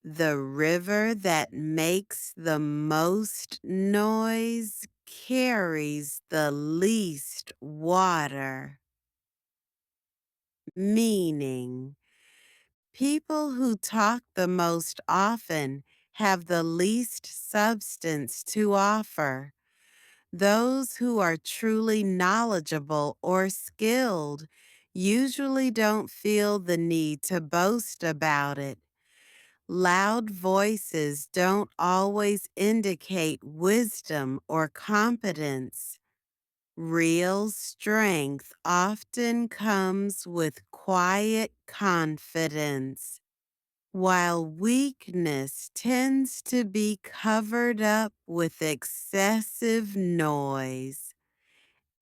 The river that makes the most noise carries the least water. Meaning, people who talk the most often have the least substance to offer. Those who are truly knowledgeable or skilled usually don't feel the need to boast about it. Loud voices don't always indicate wisdom or competence. Real strength often comes with quiet confidence, while weakness tends to be covered up with excessive noise.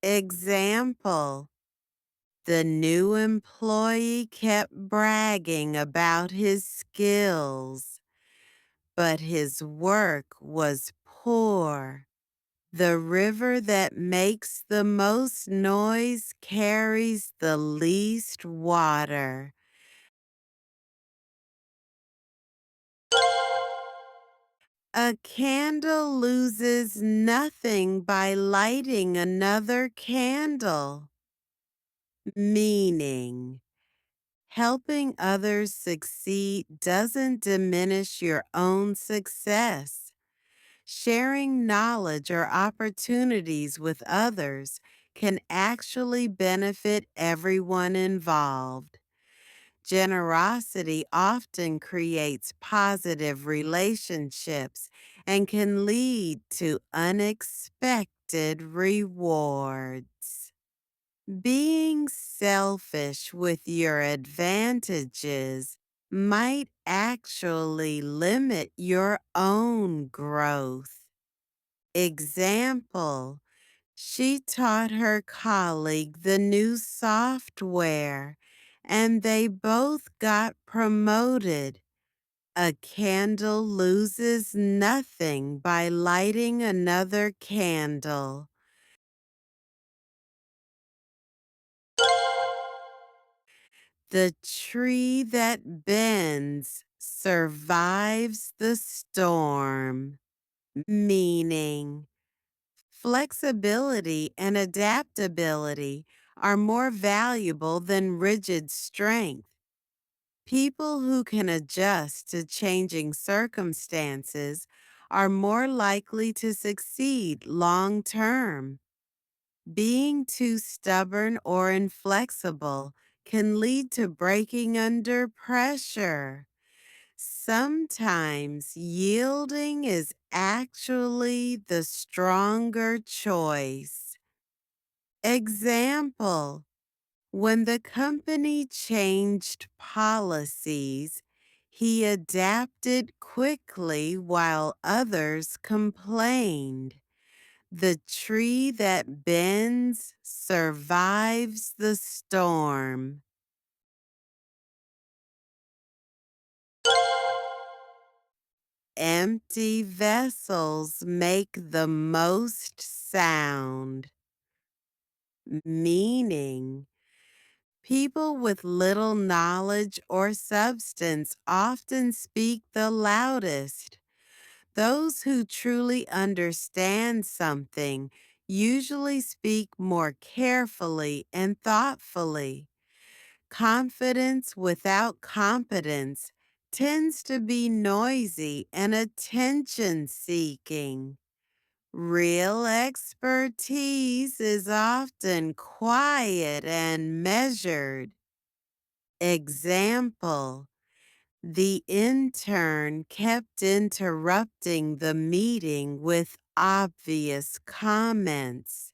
Example: the new employee kept bragging about his skills, but his work was poor. The river that makes the most noise carries the least water. A candle loses nothing by lighting another candle. Meaning, helping others succeed doesn't diminish your own success. Sharing knowledge or opportunities with others can actually benefit everyone involved. Generosity often creates positive relationships and can lead to unexpected rewards. Being selfish with your advantages might actually limit your own growth. Example: she taught her colleague the new software and they both got promoted. A candle loses nothing by lighting another candle. The tree that bends survives the storm. Meaning, flexibility and adaptability are more valuable than rigid strength. People who can adjust to changing circumstances are more likely to succeed long term. Being too stubborn or inflexible can lead to breaking under pressure. Sometimes yielding is actually the stronger choice. Example: when the company changed policies, he adapted quickly while others complained. The tree that bends survives the storm. Empty vessels make the most sound. Meaning, people with little knowledge or substance often speak the loudest. Those who truly understand something usually speak more carefully and thoughtfully. Confidence without competence tends to be noisy and attention seeking. Real expertise is often quiet and measured. Example: the intern kept interrupting the meeting with obvious comments.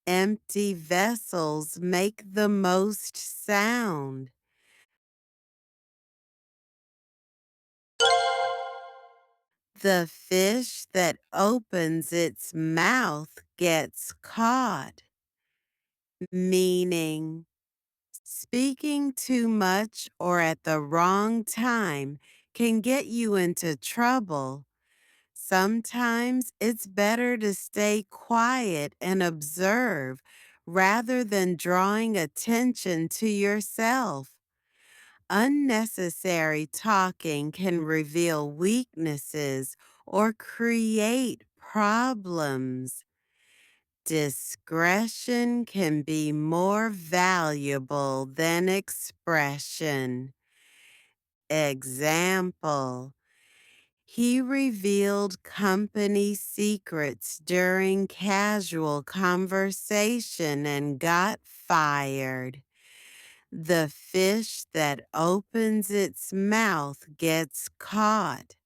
Empty vessels make the most sound. The fish that opens its mouth gets caught. Meaning, speaking too much or at the wrong time can get you into trouble. Sometimes it's better to stay quiet and observe rather than drawing attention to yourself. Unnecessary talking can reveal weaknesses or create problems. Discretion can be more valuable than expression. Example: he revealed company secrets during casual conversation and got fired. The fish that opens its mouth gets caught.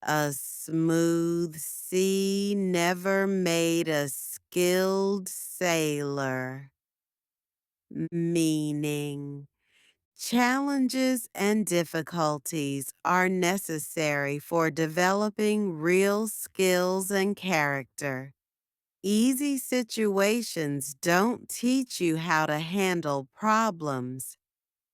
A smooth sea never made a skilled sailor. Meaning, challenges and difficulties are necessary for developing real skills and character. Easy situations don't teach you how to handle problems.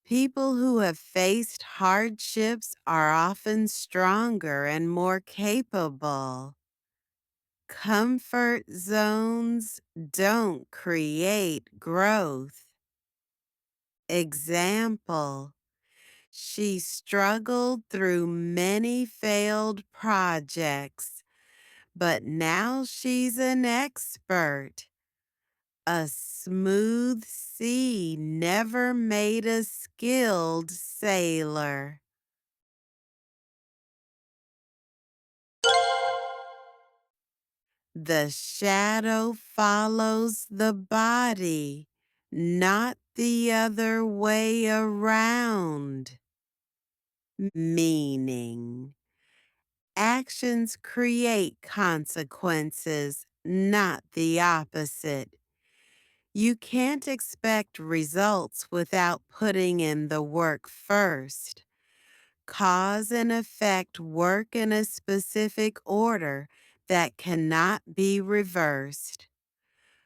People who have faced hardships are often stronger and more capable. Comfort zones don't create growth. Example: she struggled through many failed projects, but now she's an expert. A smooth sea never made a skilled sailor. The shadow follows the body, not the other way around. Meaning, actions create consequences, not the opposite. You can't expect results without putting in the work first. Cause and effect work in a specific order that cannot be reversed.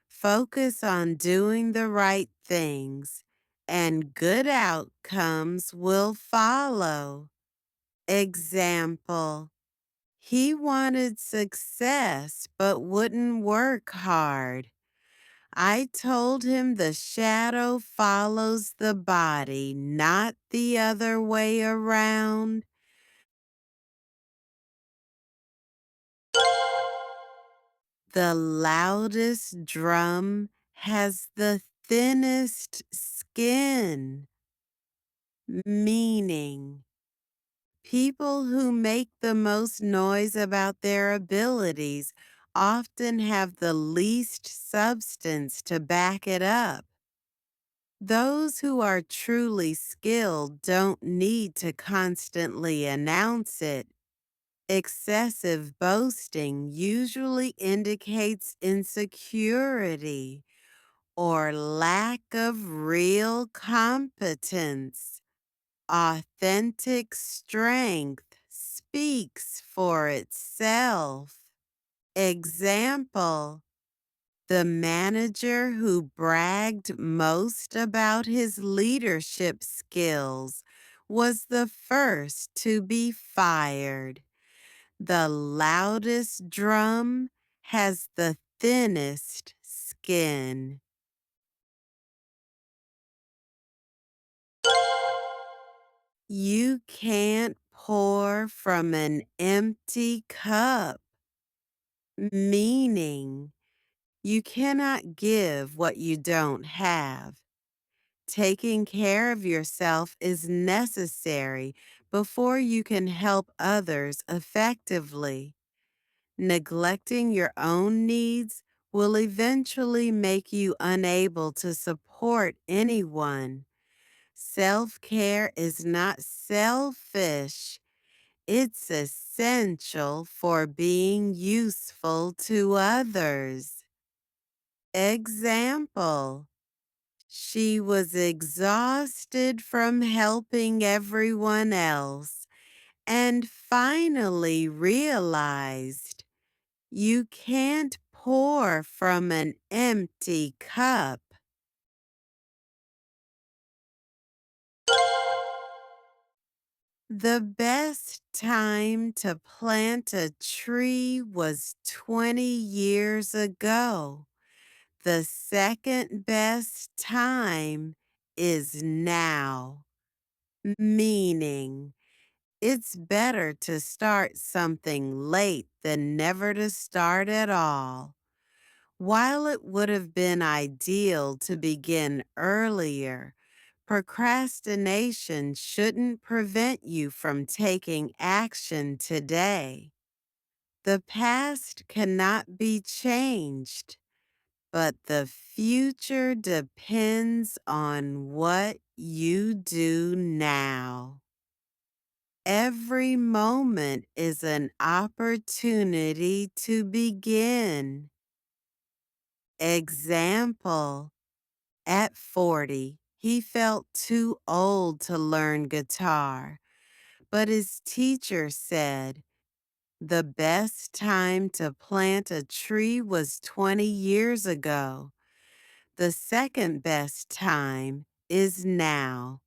Focus on doing the right things, and good outcomes will follow. Example: he wanted success but wouldn't work hard. I told him the shadow follows the body, not the other way around. The loudest drum has the thinnest skin. Meaning, people who make the most noise about their abilities often have the least substance to back it up. Those who are truly skilled don't need to constantly announce it. Excessive boasting usually indicates insecurity or lack of real competence. Authentic strength speaks for itself. Example: the manager who bragged most about his leadership skills was the first to be fired. The loudest drum has the thinnest skin. You can't pour from an empty cup. Meaning, you cannot give what you don't have. Taking care of yourself is necessary before you can help others effectively. Neglecting your own needs will eventually make you unable to support anyone. Self-care is not selfish. It's essential for being useful to others. Example: she was exhausted from helping everyone else and finally realized you can't pour from an empty cup. The best time to plant a tree was 20 years ago. The second best time is now, meaning it's better to start something late than never to start at all. While it would have been ideal to begin earlier, procrastination shouldn't prevent you from taking action today. The past cannot be changed, but the future depends on what you do now. Every moment is an opportunity to begin. Example: at 40, he felt too old to learn guitar, but his teacher said the best time to plant a tree was 20 years ago. The second best time is now.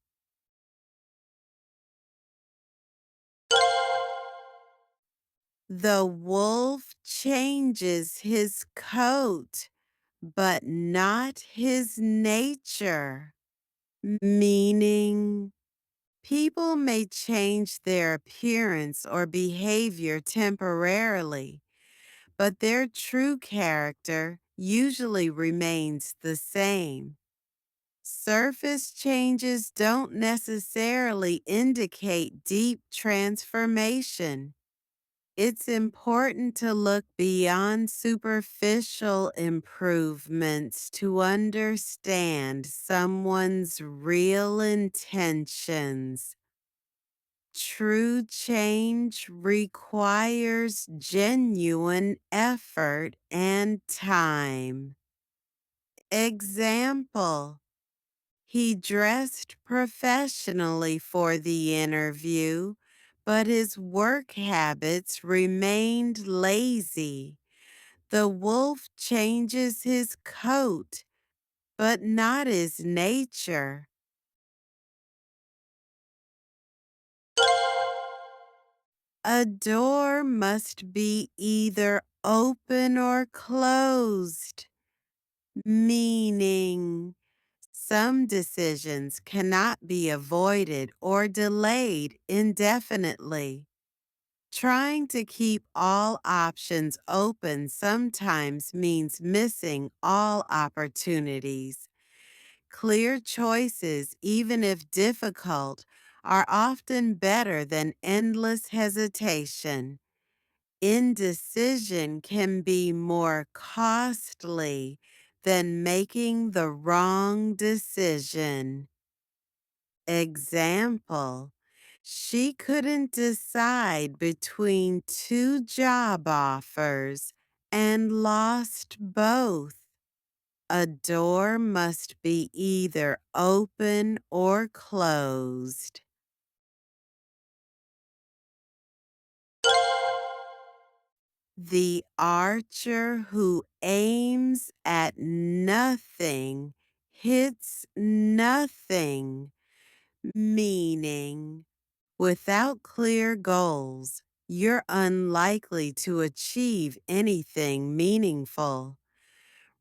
The wolf changes his coat, but not his nature, meaning people may change their appearance or behavior temporarily, but their true character usually remains the same. Surface changes don't necessarily indicate deep transformation. It's important to look beyond superficial improvements to understand someone's real intentions. True change requires genuine effort and time. Example: he dressed professionally for the interview, but his work habits remained lazy. The wolf changes his coat, but not his nature. A door must be either open or closed, meaning some decisions cannot be avoided or delayed indefinitely. Trying to keep all options open sometimes means missing all opportunities. Clear choices, even if difficult, are often better than endless hesitation. Indecision can be more costly than making the wrong decision. Example: she couldn't decide between two job offers and lost both. A door must be either open or closed. The archer who aims at nothing hits nothing, meaning without clear goals, you're unlikely to achieve anything meaningful.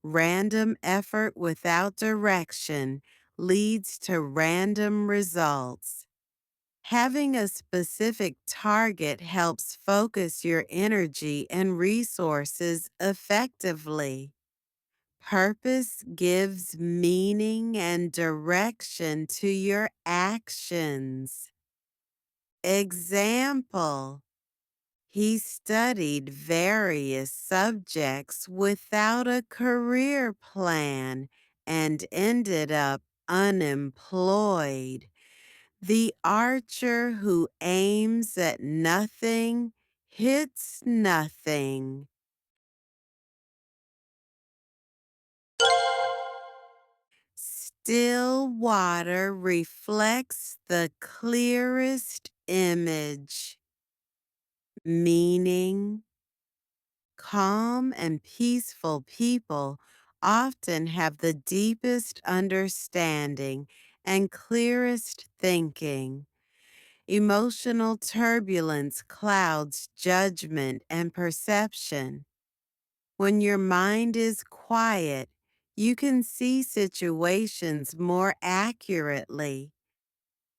Random effort without direction leads to random results. Having a specific target helps focus your energy and resources effectively. Purpose gives meaning and direction to your actions. Example: he studied various subjects without a career plan and ended up unemployed. The archer who aims at nothing hits nothing. Still water reflects the clearest image, meaning calm and peaceful people often have the deepest understanding and clearest thinking. Emotional turbulence clouds judgment and perception. When your mind is quiet, You can see situations more accurately.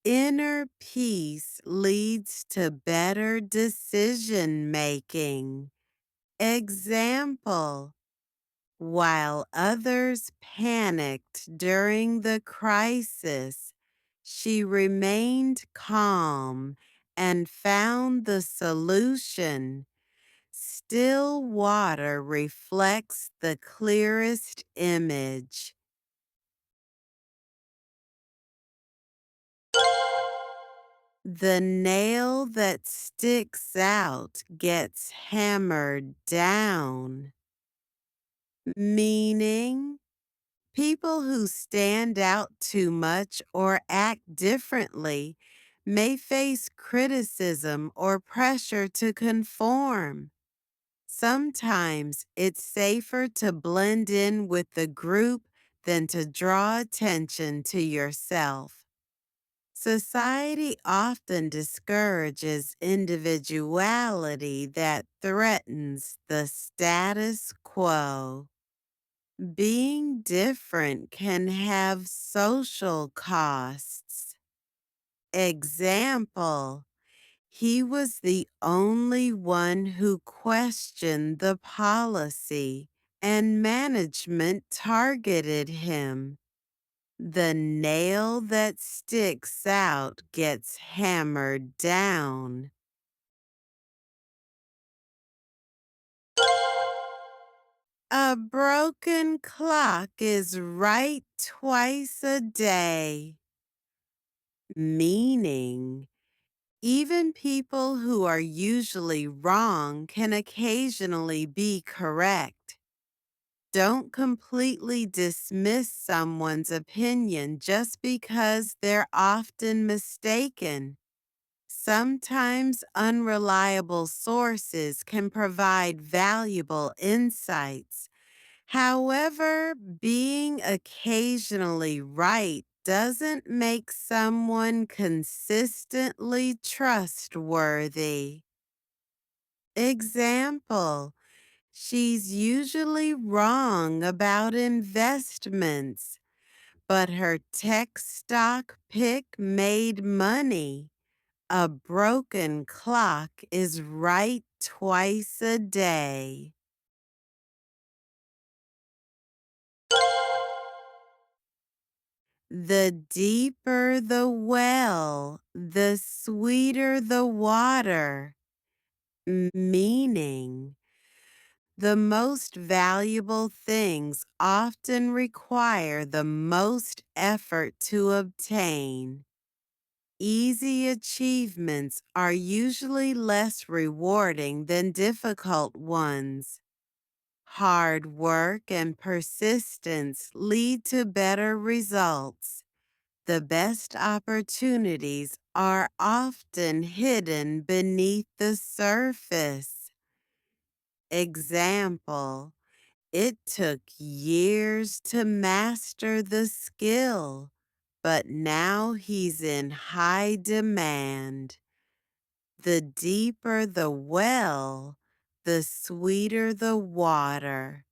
Inner peace leads to better decision making. Example: while others panicked during the crisis, she remained calm and found the solution. Still water reflects the clearest image. The nail that sticks out gets hammered down, meaning people who stand out too much or act differently may face criticism or pressure to conform. Sometimes it's safer to blend in with the group than to draw attention to yourself. Society often discourages individuality that threatens the status quo. Being different can have social costs. Example: he was the only one who questioned the policy, and management targeted him. The nail that sticks out gets hammered down. A broken clock is right twice a day, meaning even people who are usually wrong can occasionally be correct. Don't completely dismiss someone's opinion just because they're often mistaken. Sometimes unreliable sources can provide valuable insights. However, being occasionally right doesn't make someone consistently trustworthy. Example: she's usually wrong about investments, but her tech stock pick made money. A broken clock is right twice a day. The deeper the well, the sweeter the water, meaning the most valuable things often require the most effort to obtain. Easy achievements are usually less rewarding than difficult ones. Hard work and persistence lead to better results. The best opportunities are often hidden beneath the surface. Example: it took years to master the skill, but now he's in high demand. The deeper the well, the sweeter the water.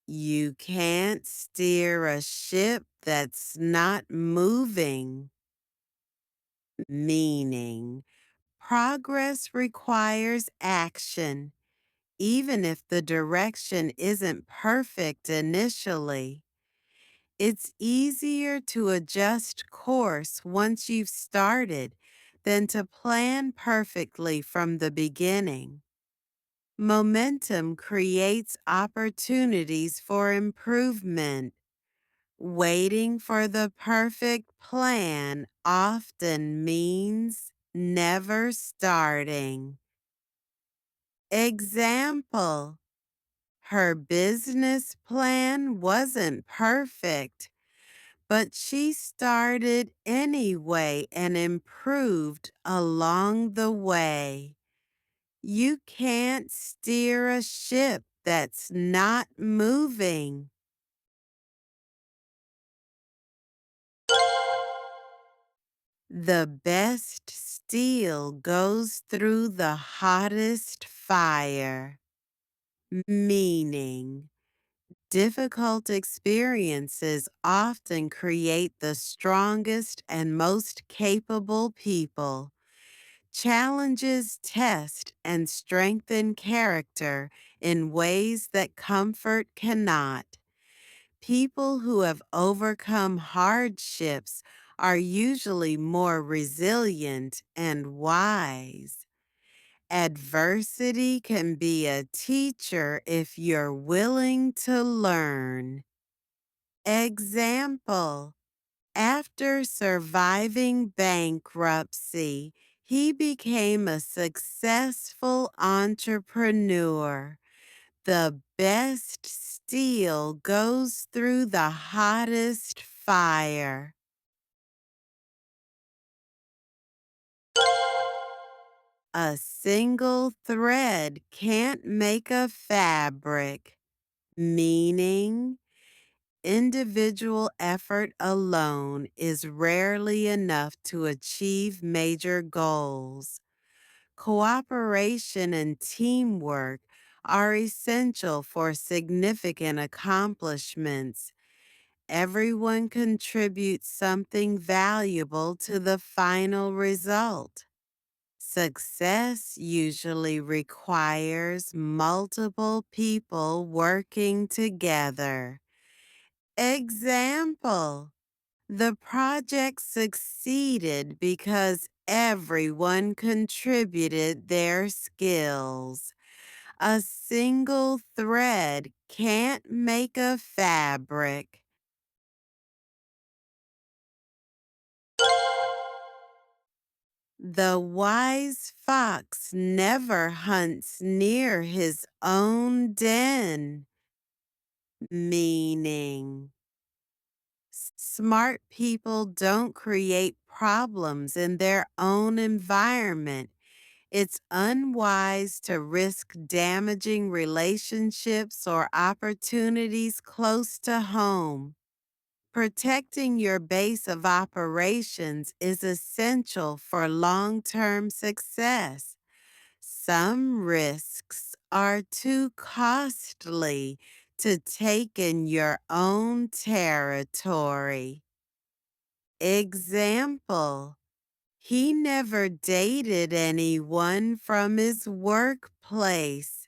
You can't steer a ship that's not moving, meaning progress requires action, even if the direction isn't perfect initially. It's easier to adjust course once you've started than to plan perfectly from the beginning. Momentum creates opportunities for improvement. Waiting for the perfect plan often means never starting. Example: her business plan wasn't perfect, but she started anyway and improved along the way. You can't steer a ship that's not moving. The best steel goes through the hottest fire, meaning difficult experiences often create the strongest and most capable people. Challenges test and strengthen character in ways that comfort cannot. People who have overcome hardships are usually more resilient and wise. Adversity can be a teacher if you're willing to learn. Example: after surviving bankruptcy, he became a successful entrepreneur. The best steel goes through the hottest fire. A single thread can't make a fabric, meaning individual effort alone is rarely enough to achieve major goals. Cooperation and teamwork are essential for significant accomplishments. Everyone contributes something valuable to the final result. Success usually requires multiple people working together. Example: the project succeeded because everyone contributed their skills. A single thread can't make a fabric. The wise fox never hunts near his own den, meaning smart people don't create problems in their own environment. It's unwise to risk damaging relationships or opportunities close to home. Protecting your base of operations is essential for long-term success. Some risks are too costly to take in your own territory. Example: he never dated anyone from his workplace.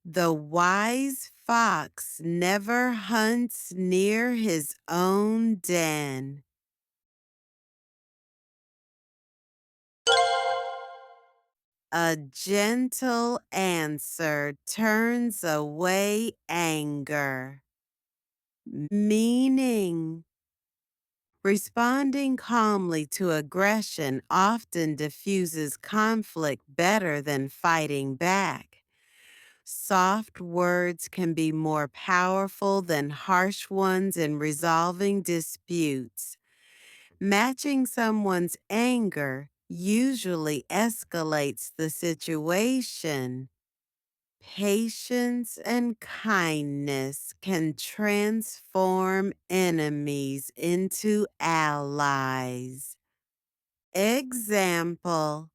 The wise fox never hunts near his own den. A gentle answer turns away anger, meaning responding calmly to aggression often diffuses conflict better than fighting back. Soft words can be more powerful than harsh ones in resolving disputes. Matching someone's anger usually escalates the situation. Patience and kindness can transform enemies into allies. Example: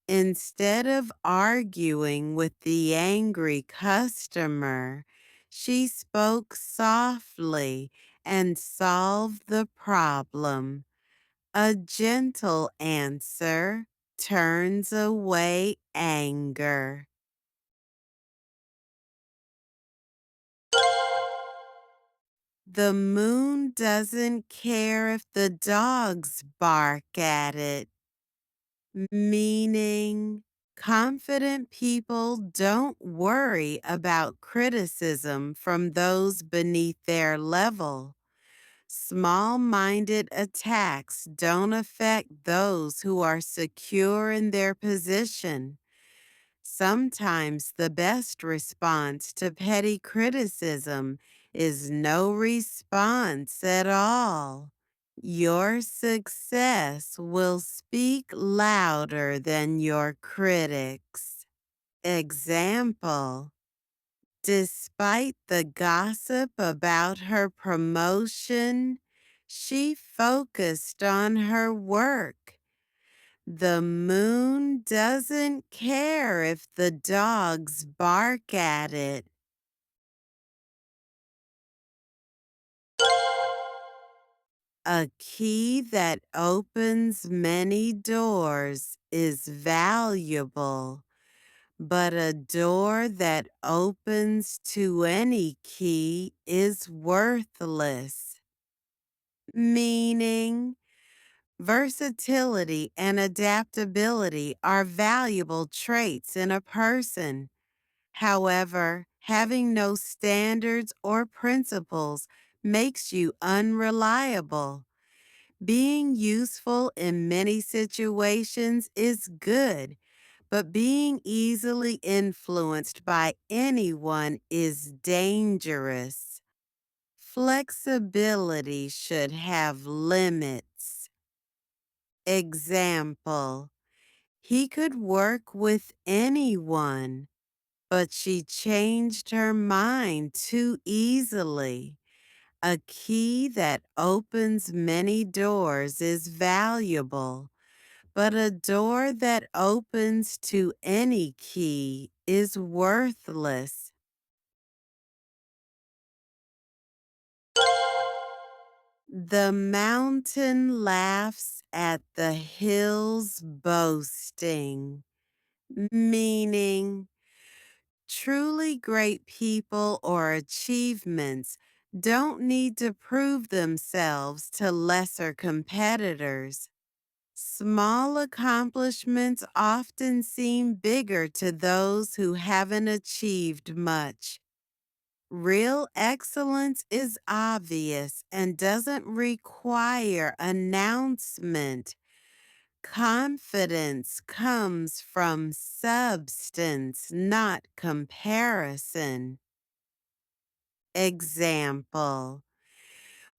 instead of arguing with the angry customer, she spoke softly and solved the problem. A gentle answer turns away anger. The moon doesn't care if the dogs bark at it, meaning confident people don't worry about criticism from those beneath their level. Small-minded attacks don't affect those who are secure in their position. Sometimes the best response to petty criticism is no response at all. Your success will speak louder than your critics. Example: despite the gossip about her promotion, She focused on her work. The moon doesn't care if the dogs bark at it. A key that opens many doors is valuable, but a door that opens to any key is worthless. Meaning, versatility and adaptability are valuable traits in a person. However, having no standards or principles makes you unreliable. Being useful in many situations is good, but being easily influenced by anyone is dangerous. Flexibility should have limits. Example: he could work with anyone, but she changed her mind too easily. A key that opens many doors is valuable, but a door that opens to any key is worthless. The mountain laughs at the hills boasting, meaning truly great people or achievements don't need to prove themselves to lesser competitors. Small accomplishments often seem bigger to those who haven't achieved much. Real excellence is obvious and doesn't require announcement. Confidence comes from substance, not comparison. Example: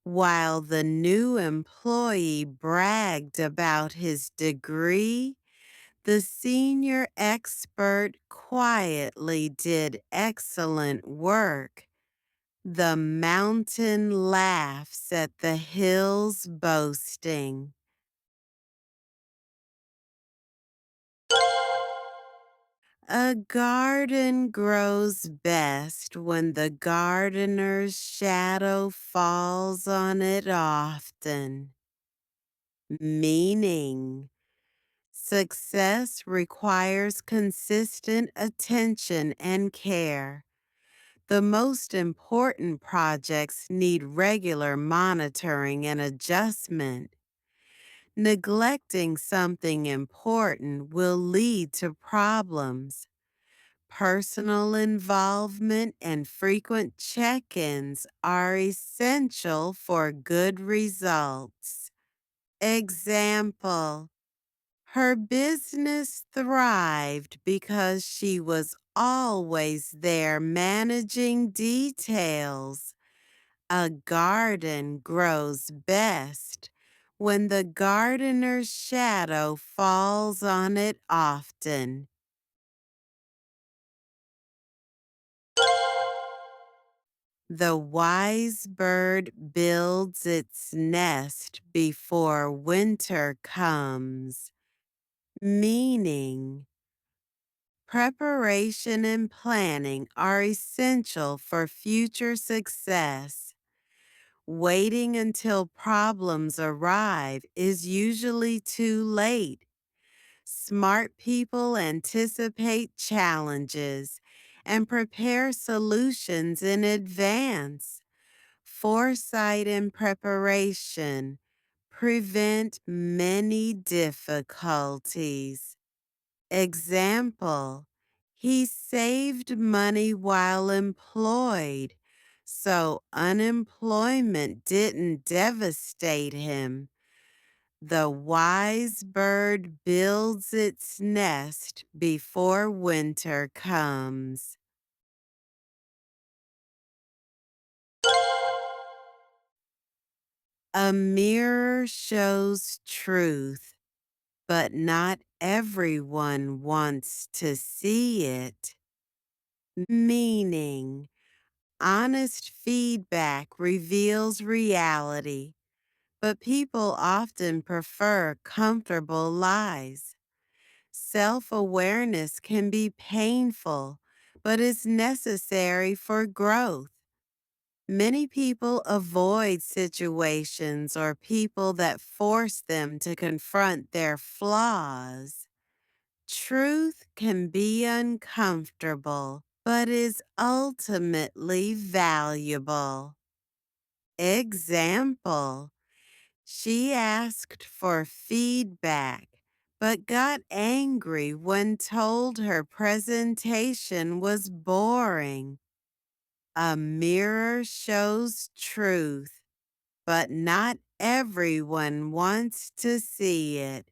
while the new employee bragged about his degree, the senior expert quietly did excellent work. The mountain laughs at the hills boasting. A garden grows best when the gardener's shadow falls on it often. Meaning, success requires consistent attention and care. The most important projects need regular monitoring and adjustment. Neglecting something important will lead to problems. Personal involvement and frequent check-ins are essential for good results. Example: her business thrived because she was always there managing details. A garden grows best when the gardener's shadow falls on it often. The wise bird builds its nest before winter comes, meaning preparation and planning are essential for future success. Waiting until problems arrive is usually too late. Smart people anticipate challenges and prepare solutions in advance. Foresight and preparation prevent many difficulties. Example: he saved money while employed, so unemployment didn't devastate him. The wise bird builds its nest before winter comes. A mirror shows truth, but not everyone wants to see it. Meaning, honest feedback reveals reality, but people often prefer comfortable lies. Self awareness can be painful, but is necessary for growth. Many people avoid situations or people that force them to confront their flaws. Truth can be uncomfortable, but is ultimately valuable. Example: she asked for feedback, but got angry when told her presentation was boring. A mirror shows truth, but not everyone wants to see it.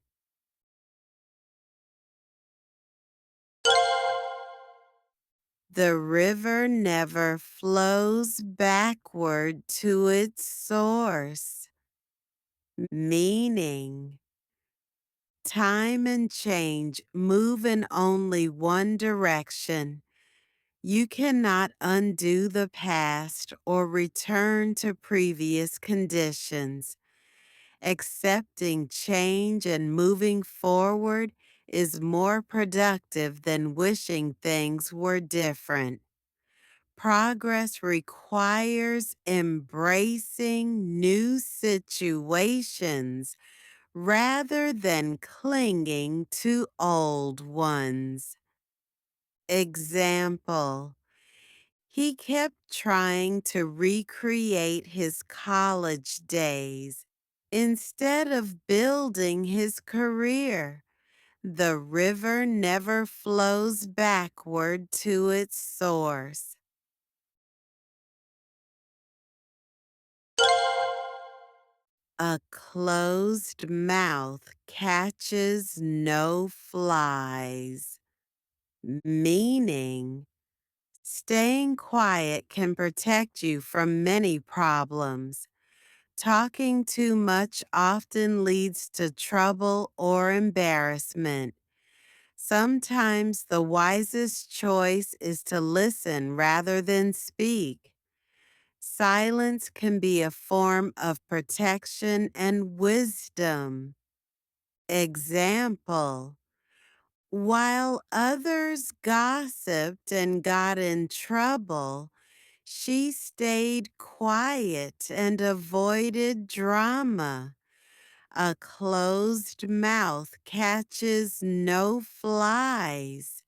The river never flows backward to its source, meaning time and change move in only one direction. You cannot undo the past or return to previous conditions. Accepting change and moving forward is more productive than wishing things were different. Progress requires embracing new situations rather than clinging to old ones. Example: he kept trying to recreate his college days instead of building his career. The river never flows backward to its source. A closed mouth catches no flies, meaning staying quiet can protect you from many problems. Talking too much often leads to trouble or embarrassment. Sometimes the wisest choice is to listen rather than speak. Silence can be a form of protection and wisdom. Example: while others gossiped and got in trouble, she stayed quiet and avoided drama. A closed mouth catches no flies.